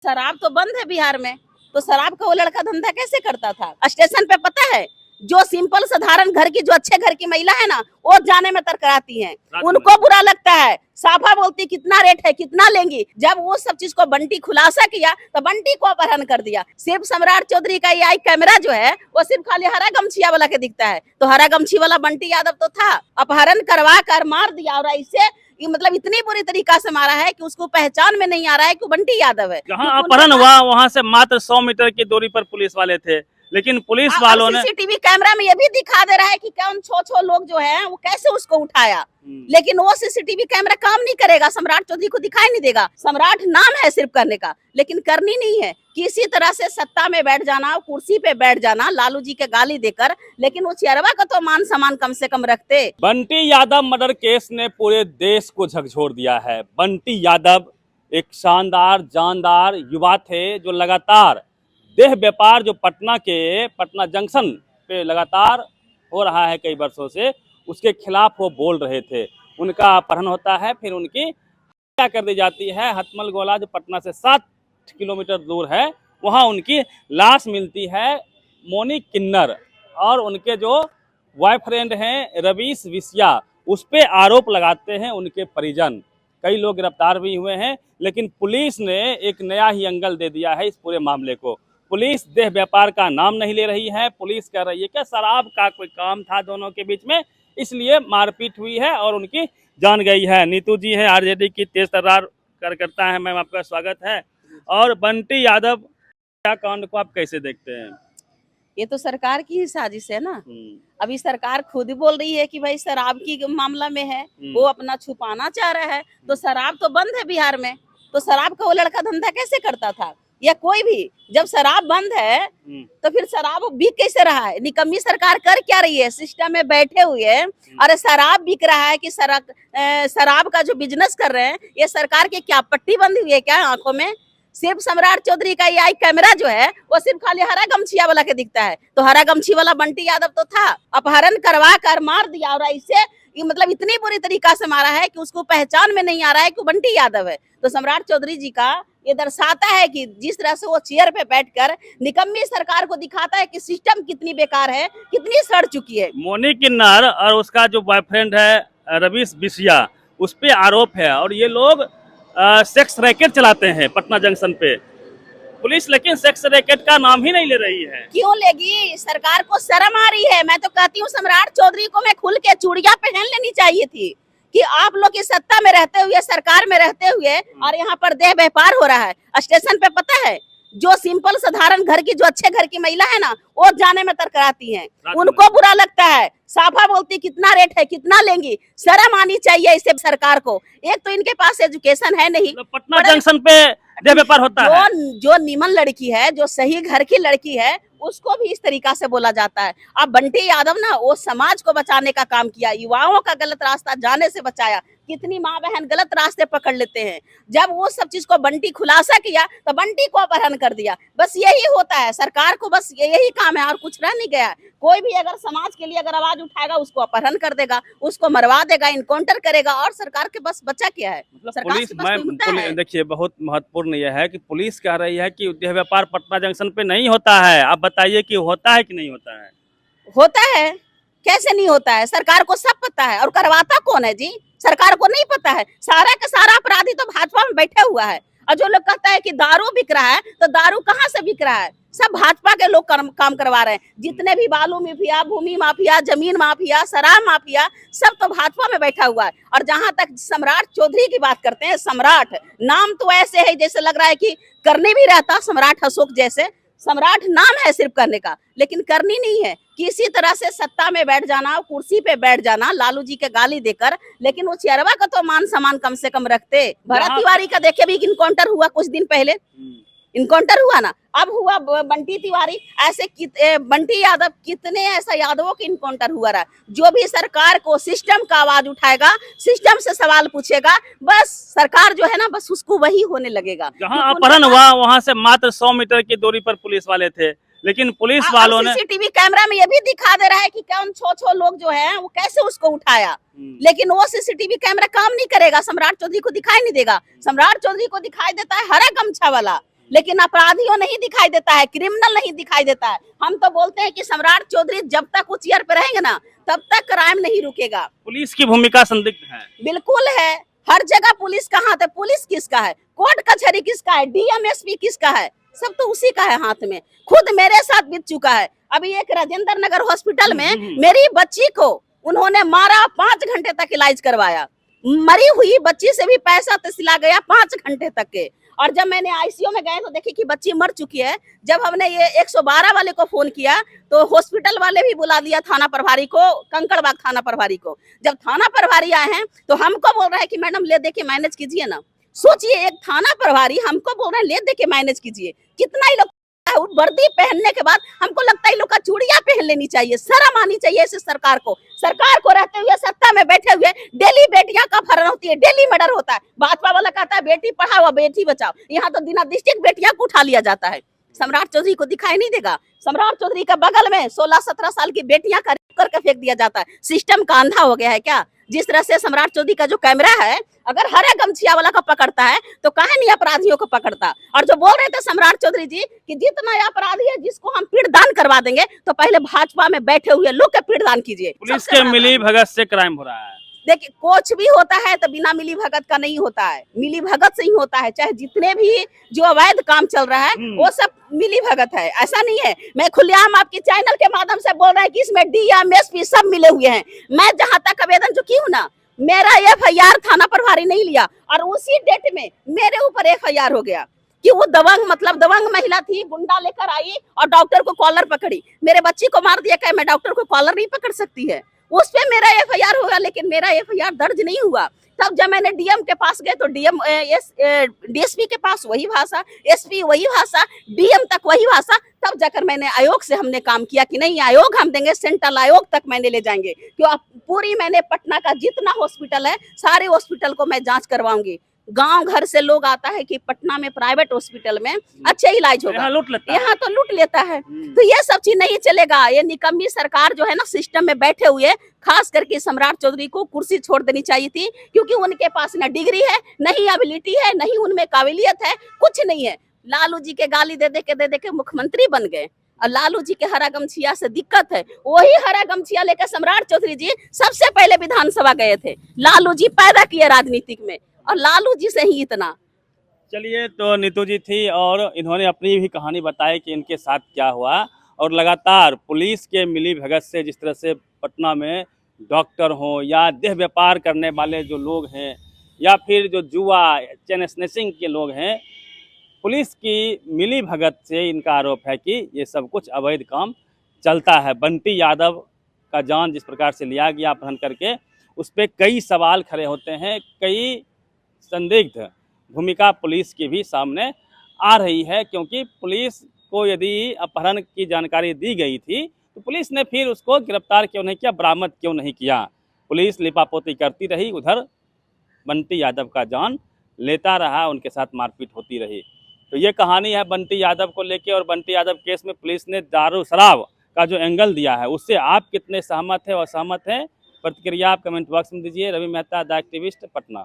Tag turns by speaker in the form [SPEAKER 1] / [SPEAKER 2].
[SPEAKER 1] शराब तो बंद है बिहार में, तो शराब का वो लड़का धंधा कैसे करता था? स्टेशन पे पता है, जो सिंपल साधारण घर की, जो अच्छे घर की महिला है ना, वो जाने में तरकराती हैं, उनको बुरा लगता है। साफा बोलती कितना रेट है, कितना लेंगी। जब वो सब चीज को बंटी खुलासा किया तो बंटी को अपहरण कर दिया। सिर्फ सम्राट चौधरी का ये आई कैमरा जो है वो सिर्फ खाली हरा गमछिया वाला के दिखता है, तो हरा गमछी वाला बंटी यादव तो था। अपहरण करवा कर मार दिया, और ऐसे मतलब इतनी बुरी तरीका से मारा है कि उसको पहचान में नहीं आ रहा है कि बंटी यादव है।
[SPEAKER 2] जहां अपहरण हुआ वहां से मात्र 100 मीटर की दूरी पर पुलिस वाले थे, लेकिन पुलिस वालों ने
[SPEAKER 1] सीसीटीवी कैमरा में ये भी दिखा दे रहा है कि कौन छो लोग जो है वो कैसे उसको उठाया, लेकिन वो सीसीटीवी कैमरा काम नहीं करेगा। सम्राट चौधरी को दिखाई नहीं देगा। सम्राट नाम है सिर्फ करने का, लेकिन करनी नहीं है। किसी तरह से सत्ता में बैठ जाना, कुर्सी पे बैठ जाना, लालू जी के गाली देकर, लेकिन वो चेयरवा का तो मान सम्मान कम से कम रखते।
[SPEAKER 2] बंटी यादव मर्डर केस ने पूरे देश को झकझोर दिया है। बंटी यादव एक शानदार जानदार युवा थे जो लगातार देह व्यापार, जो पटना जंक्शन पे लगातार हो रहा है कई वर्षों से, उसके खिलाफ वो बोल रहे थे। उनका अपहरण होता है, फिर उनकी हत्या कर दी जाती है। हथमल गोला जो पटना से 7 किलोमीटर दूर है, वहाँ उनकी लाश मिलती है। मोनी किन्नर और उनके जो बॉयफ्रेंड हैं रवीश विसिया, उस पे आरोप लगाते हैं उनके परिजन। कई लोग गिरफ्तार भी हुए हैं, लेकिन पुलिस ने एक नया ही एंगल दे दिया है इस पूरे मामले को। पुलिस देह व्यापार का नाम नहीं ले रही है। पुलिस कह रही है कि शराब का कोई काम था दोनों के बीच में, इसलिए मारपीट हुई है और उनकी जान गई है। नीतू जी है आरजेडी की तेज तर्रार कार्यकर्ता है, मैम आपका स्वागत है। और बंटी यादव क्या कांड को आप कैसे देखते हैं?
[SPEAKER 1] ये तो सरकार की ही साजिश है ना। अभी सरकार खुद बोल रही है कि भाई शराब की मामला में है, वो अपना छुपाना चाह रहा है। तो शराब तो बंद है बिहार में, तो शराब का वो लड़का धंधा कैसे करता था? या कोई भी, जब शराब बंद है तो फिर शराब बिक कैसे रहा है? निकम्मी सरकार कर क्या रही है? सिस्टम में बैठे हुए और शराब बिक रहा है कि शराब का जो बिजनेस कर रहे हैं, ये सरकार के क्या पट्टी बंदी हुई है क्या आंखों में? सिर्फ सम्राट चौधरी का ये आई कैमरा जो है वो सिर्फ खाली हरा गमछिया वाला के दिखता है, तो हरा गमछी वाला बंटी यादव तो था। अपहरण करवा कर मार दिया, और ऐसे मतलब इतनी बुरी तरीका से मारा है कि उसको पहचान में नहीं आ रहा है कि बंटी यादव है। तो सम्राट चौधरी जी का ये दर्शाता है कि जिस तरह से वो चेयर पे बैठकर निकम्मी सरकार को दिखाता है कि सिस्टम कितनी बेकार है, कितनी सड़ चुकी है।
[SPEAKER 2] मोनी किन्नर और उसका जो बॉयफ्रेंड है रवीश बिसिया, उस पे आरोप है, और ये लोग सेक्स रैकेट चलाते हैं पटना जंक्शन पे। पुलिस लेकिन सेक्स रैकेट का नाम ही नहीं ले रही है।
[SPEAKER 1] क्यों लेगी? सरकार को शर्म आ रही है। मैं तो कहती हूँ सम्राट चौधरी को मैं खुल के चूड़ियां पहन लेनी चाहिए थी कि आप लोग की सत्ता में रहते हुए, सरकार में रहते हुए, और यहाँ पर देह व्यापार हो रहा है। स्टेशन पे पता है, जो सिंपल साधारण घर की, जो अच्छे घर की महिला है ना, वो जाने में तरकराती हैं, उनको बुरा लगता है। साफा बोलती कितना रेट है, कितना लेंगी। शर्म आनी चाहिए इसे सरकार को। एक तो इनके पास एजुकेशन है नहीं।
[SPEAKER 2] पटना जंक्शन पे देह व्यापार होता है।
[SPEAKER 1] जो निमन लड़की है, जो सही घर की लड़की है, उसको भी इस तरीका से बोला जाता है। अब बंटी यादव ना, वो समाज को बचाने का काम किया, युवाओं का गलत रास्ता जाने से बचाया। कितनी माँ बहन गलत रास्ते पकड़ लेते हैं। जब वो सब चीज को बंटी खुलासा किया तो बंटी को अपहरण कर दिया। बस यही होता है सरकार को, बस यही काम है और कुछ रह नहीं गया। कोई भी अगर समाज के लिए अगर आवाज उठाएगा, उसको अपहरण कर देगा, उसको मरवा देगा, इनकाउंटर करेगा, और सरकार के बस बचा क्या है?
[SPEAKER 2] पुलिस देखिए, बहुत महत्वपूर्ण यह है कि पुलिस कह रही है कि देह व्यापार पटना जंक्शन पे नहीं होता है। आप बताइए कि होता है कि नहीं होता है?
[SPEAKER 1] होता है, कैसे नहीं होता है? सरकार को सब पता है, और करवाता कौन है जी? सरकार को नहीं पता है? सारा का सारा अपराधी तो भाजपा में बैठा हुआ है। और जो लोग कहता है कि दारू बिक रहा है, तो दारू कहाँ से बिक रहा है? सब भाजपा के लोग काम करवा रहे हैं। जितने भी बालू माफिया, भूमि माफिया, जमीन माफिया, शराब माफिया, सब तो भाजपा में बैठा हुआ है। और जहां तक सम्राट चौधरी की बात करते हैं, सम्राट नाम तो ऐसे है जैसे लग रहा है कि करने भी रहता, सम्राट अशोक जैसे। सम्राट नाम है सिर्फ करने का, लेकिन करनी नहीं है। किसी तरह से सत्ता में बैठ जाना, कुर्सी पे बैठ जाना, लालू जी के गाली देकर, लेकिन वो चेयरवा का तो मान सम्मान कम से कम रखते। भरत तिवारी का देखे भी इनकाउंटर हुआ कुछ दिन पहले, इनकाउंटर हुआ ना, अब हुआ बंटी तिवारी। ऐसे बंटी यादव, कितने ऐसा यादवों के इनकाउंटर हुआ रहा। जो भी सरकार को सिस्टम का आवाज उठाएगा, सिस्टम से सवाल पूछेगा, बस सरकार जो है ना, बस उसको वही होने लगेगा।
[SPEAKER 2] जहां अपहरण हुआ वहां से मात्र 100 मीटर की दूरी पर पुलिस वाले थे, लेकिन पुलिस वालों ने
[SPEAKER 1] सीसीटीवी कैमरा में ये भी दिखा दे रहा है कि कौन छो लोग जो है वो कैसे उसको उठाया, लेकिन वो सीसीटीवी कैमरा काम नहीं करेगा। सम्राट चौधरी को दिखाई नहीं देगा। सम्राट चौधरी को दिखाई देता है हरा गमछा वाला। लेकिन अपराधियों नहीं दिखाई देता है, क्रिमिनल नहीं दिखाई देता है। हम तो बोलते हैं कि सम्राट चौधरी जब तक वो चेयर पे रहेंगे ना, तब तक क्राइम नहीं रुकेगा।
[SPEAKER 2] पुलिस की भूमिका संदिग्ध है।
[SPEAKER 1] बिल्कुल है, हर जगह पुलिस का हाथ है। पुलिस किसका है? कोर्ट कचहरी किसका है? डीएम एसपी किसका है? सब तो उसी का है हाथ में। खुद मेरे साथ बीत चुका है। अभी एक राजेंद्र नगर हॉस्पिटल में मेरी बच्ची को उन्होंने मारा, 5 घंटे तक इलाज करवाया। मरी हुई बच्ची से भी पैसा तसिला गया 5 घंटे तक के। और जब मैंने आईसीयू में गए तो देखी कि बच्ची मर चुकी है। जब हमने ये 112 वाले को फोन किया तो हॉस्पिटल वाले भी बुला दिया थाना प्रभारी को, कंकड़बाग थाना प्रभारी को। जब थाना प्रभारी आए हैं तो हमको बोल रहे हैं कि मैडम ले दे के मैनेज कीजिए ना। सोचिए, एक थाना प्रभारी हमको बोल रहे हैं ले दे के मैनेज कीजिए। कितना ही लोग वर्दी पहनने के बाद हमको लगता है लोग का चूड़ियां पहन लेनी चाहिए, शर्म आनी चाहिए इस सरकार को। सरकार को रहते हुए, सत्ता में बैठे हुए डेली बेटियां का अपहरण होती है, डेली मर्डर होता है। भाजपा वाला कहता है बेटी पढ़ाओ बेटी बचाओ, यहाँ तो दिना डिस्ट्रिक्ट बेटियां को उठा लिया जाता है। सम्राट चौधरी को दिखाई नहीं देगा? सम्राट चौधरी का बगल में 16-17 साल की बेटियां का रेप करके फेंक दिया जाता है। सिस्टम का अंधा हो गया है क्या? जिस तरह से सम्राट चौधरी का जो कैमरा है, अगर हरे गमछिया वाला को पकड़ता है तो काहे नहीं अपराधियों को पकड़ता? और जो बोल रहे थे सम्राट चौधरी जी कि जितना अपराधी है जिसको हम पिंडदान करवा देंगे, तो पहले भाजपा में बैठे हुए लोग के पिंडदान कीजिए।
[SPEAKER 2] पुलिस के मिली भगत से क्राइम हो रहा है।
[SPEAKER 1] देखिए, कुछ भी होता है तो बिना मिली भगत का नहीं होता है, मिली भगत से ही होता है। चाहे जितने भी जो अवैध काम चल रहा है वो सब मिली भगत है, ऐसा नहीं है। मैं खुलेआम आपके चैनल के माध्यम से बोल रहा है कि इसमें डीएम एसपी सब मिले हुए हैं। मैं जहां तक आवेदन जो की हूँ ना, मेरा एफआईआर थाना प्रभारी नहीं लिया और उसी डेट में मेरे ऊपर एफआईआर हो गया कि वो दबंग महिला थी, गुंडा लेकर आई और डॉक्टर को कॉलर पकड़ी, मेरे बच्ची को मार दिया। क्या मैं डॉक्टर को कॉलर नहीं पकड़ सकती है? उस पे मेरा एफआईआर होगा, लेकिन मेरा एफआईआर दर्ज नहीं हुआ। तब जब मैंने डीएम के पास गए तो डीएसपी के पास वही भाषा, एसपी वही भाषा, डीएम तक वही भाषा। तब जाकर मैंने आयोग से हमने काम किया कि नहीं, आयोग हम देंगे, सेंट्रल आयोग तक मैंने ले जाएंगे। क्यों पूरी मैंने पटना का जितना हॉस्पिटल है सारे हॉस्पिटल को मैं जांच करवाऊंगी। गांव घर से लोग आता है कि पटना में प्राइवेट हॉस्पिटल में अच्छे इलाज होगा, यहाँ तो लूट लेता है। तो ये सब चीज नहीं चलेगा। ये निकम्मी सरकार जो है ना, सिस्टम में बैठे हुए, खास करके सम्राट चौधरी को कुर्सी छोड़ देनी चाहिए थी, क्योंकि उनके पास न डिग्री है, नहीं एबिलिटी है, नहीं उनमें काबिलियत है, कुछ नहीं है। लालू जी के गाली दे दे के मुख्यमंत्री बन गए और लालू जी के हरा गमछिया से दिक्कत है। वही हरा गमछिया लेकर सम्राट चौधरी जी सबसे पहले विधानसभा गए थे। लालू जी पैदा किए राजनीतिक में और लालू जी से ही इतना।
[SPEAKER 2] चलिए, तो नीतू जी थी और इन्होंने अपनी भी कहानी बताई कि इनके साथ क्या हुआ। और लगातार पुलिस के मिली भगत से जिस तरह से पटना में डॉक्टर हों या देह व्यापार करने वाले जो लोग हैं या फिर जो जुआ चेन स्नैचिंग के लोग हैं, पुलिस की मिली भगत से इनका आरोप है कि ये सब कुछ अवैध काम चलता है। बंटी यादव का जान जिस प्रकार से लिया गया अपहरण करके, उस पर कई सवाल खड़े होते हैं, कई संदिग्ध भूमिका पुलिस की भी सामने आ रही है। क्योंकि पुलिस को यदि अपहरण की जानकारी दी गई थी तो पुलिस ने फिर उसको गिरफ्तार क्यों नहीं किया, बरामद क्यों नहीं किया? पुलिस लिपापोती करती रही, उधर बंटी यादव का जान लेता रहा, उनके साथ मारपीट होती रही। तो ये कहानी है बंटी यादव को लेके। और बंटी यादव केस में पुलिस ने दारू शराब का जो एंगल दिया है, उससे आप कितने सहमत हैं और असहमत हैं? प्रतिक्रिया आप कमेंट बॉक्स में दीजिए। Ravi Mehta, the activist, Patna.